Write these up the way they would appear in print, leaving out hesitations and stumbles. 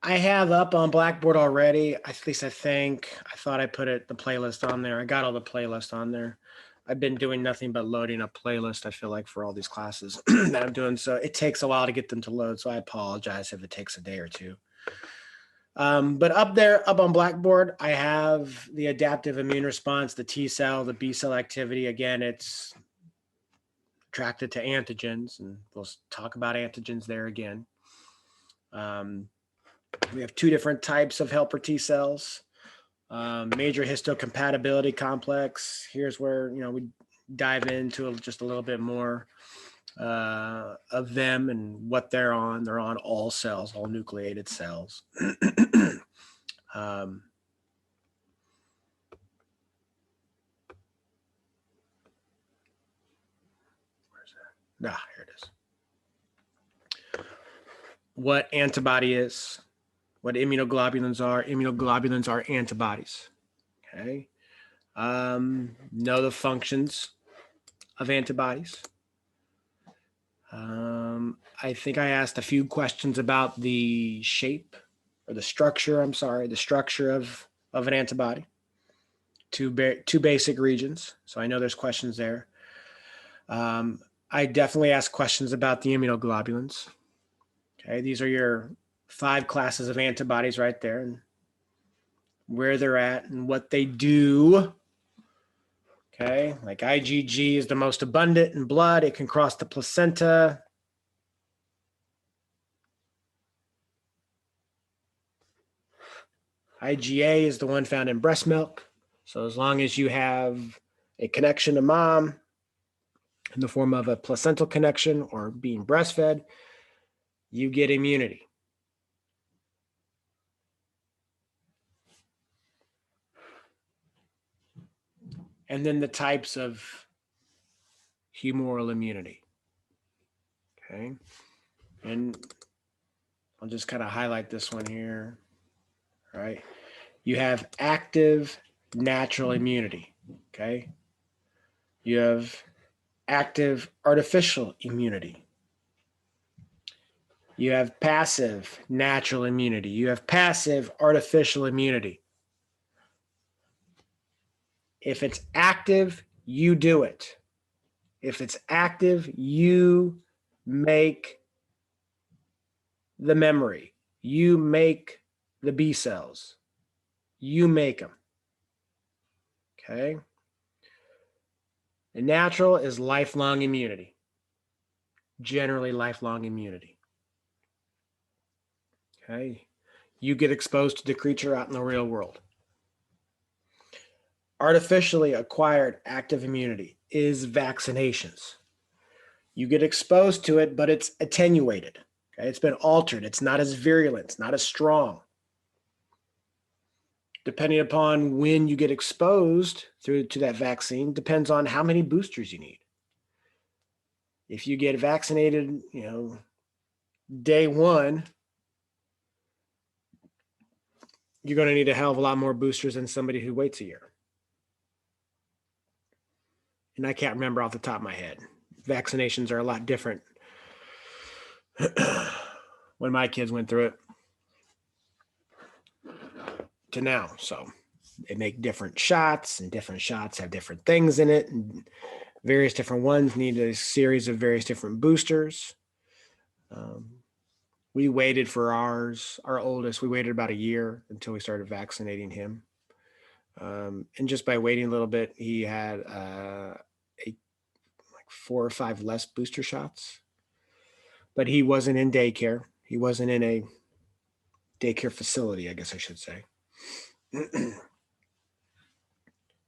I have up on Blackboard already. At least I think. I thought I put the playlist on there. I got all the playlist on there. I've been doing nothing but loading a playlist, I feel like, for all these classes that I'm doing. So it takes a while to get them to load. So I apologize if it takes a day or two. But up there, up on Blackboard, I have the adaptive immune response, the T cell, the B cell activity. Again, it's attracted to antigens, and we'll talk about antigens there again. We have two different types of helper T cells. Major histocompatibility complex. Here's where we dive into just a little bit more of them and what they're on. They're on all cells, all nucleated cells. Here it is. What antibody is, what immunoglobulins are. Immunoglobulins are antibodies. Okay. Know the functions of antibodies. I think I asked a few questions about the shape or the structure, the structure of an antibody. Two basic regions. So I know there's questions there. I definitely asked questions about the immunoglobulins. Okay, these are your 5 classes of antibodies right there, and where they're at and what they do. Okay, like IgG is the most abundant in blood. It can cross the placenta. IgA is the one found in breast milk. So as long as you have a connection to mom in the form of a placental connection or being breastfed, you get immunity. And then the types of humoral immunity. Okay. And I'll just kind of highlight this one here. All right. You have active natural immunity. Okay. You have active artificial immunity. You have passive natural immunity. You have passive artificial immunity. If it's active, you do it. If it's active, you make the memory. You make the B cells. You make them. Okay? And natural is lifelong immunity. Generally lifelong immunity. Okay? You get exposed to the creature out in the real world. Artificially acquired active immunity is vaccinations. You get exposed to it, but it's attenuated. Okay? It's been altered. It's not as virulent. It's not as strong. Depending upon when you get exposed to that vaccine, depends on how many boosters you need. If you get vaccinated, day 1, you're going to need a hell of a lot more boosters than somebody who waits a year. And I can't remember off the top of my head. Vaccinations are a lot different when my kids went through it to now. So they make different shots, and different shots have different things in it, and various different ones need a series of various different boosters. We waited for our oldest, we waited about a year until we started vaccinating him. And just by waiting a little bit, he had like 4 or 5 less booster shots. But he wasn't in daycare. He wasn't in a daycare facility, I guess I should say.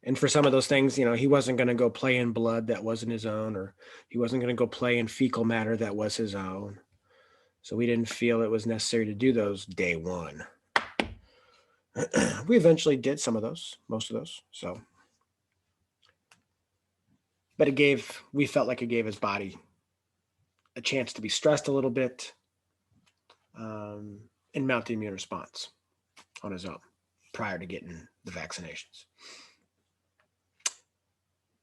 And for some of those things, he wasn't going to go play in blood that wasn't his own, or he wasn't going to go play in fecal matter that was his own. So we didn't feel it was necessary to do those day 1. We eventually did some of those, most of those. So, but we felt like it gave his body a chance to be stressed a little bit, and mount the immune response on his own prior to getting the vaccinations.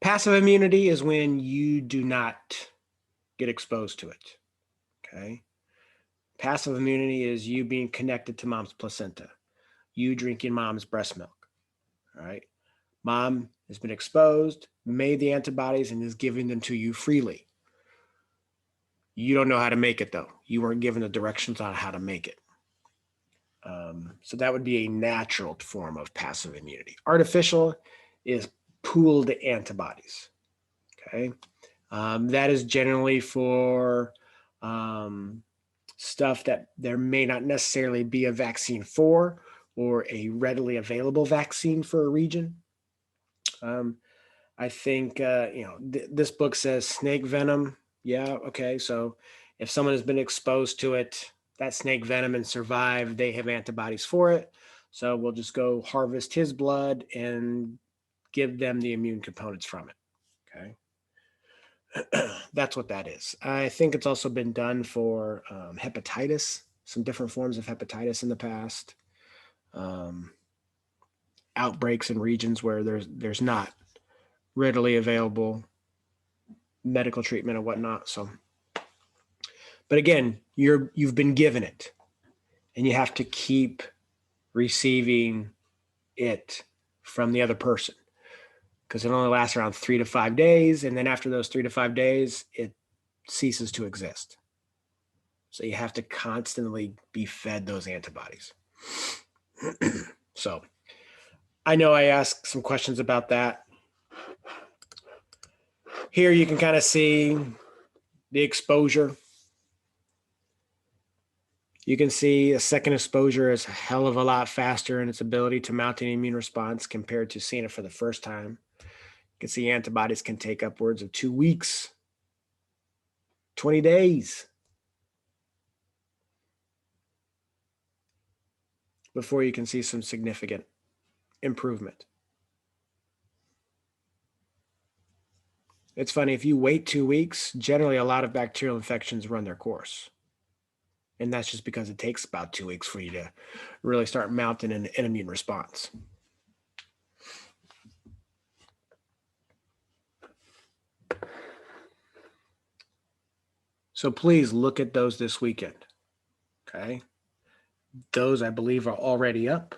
Passive immunity is when you do not get exposed to it. Okay. Passive immunity is you being connected to mom's placenta, you drinking mom's breast milk. All right. Mom has been exposed, made the antibodies, and is giving them to you freely. You don't know how to make it, though. You weren't given the directions on how to make it. So that would be a natural form of passive immunity. Artificial is pooled antibodies. Okay. That is generally for stuff that there may not necessarily be a vaccine for, or a readily available vaccine for a region. I think, this book says snake venom. Yeah. Okay. So if someone has been exposed to it, that snake venom, and survived, they have antibodies for it. So we'll just go harvest his blood and give them the immune components from it. Okay. That's what that is. I think it's also been done for hepatitis, some different forms of hepatitis in the past. Outbreaks in regions where there's not readily available medical treatment and whatnot. So, but again, you've been given it, and you have to keep receiving it from the other person, because it only lasts around 3 to 5 days, and then after those 3 to 5 days, it ceases to exist. So you have to constantly be fed those antibodies. So I know I asked some questions about that. Here you can kind of see the exposure. You can see a second exposure is a hell of a lot faster in its ability to mount an immune response compared to seeing it for the first time. You can see antibodies can take upwards of 2 weeks, 20 days before you can see some significant improvement. It's funny, if you wait 2 weeks, generally a lot of bacterial infections run their course. And that's just because it takes about 2 weeks for you to really start mounting an immune response. So please look at those this weekend. Okay. Those, I believe, are already up,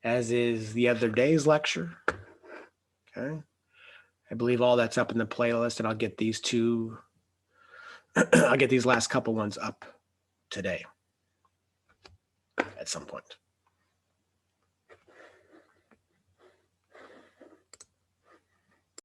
as is the other day's lecture. Okay. I believe all that's up in the playlist, and I'll get these I'll get these last couple ones up today at some point.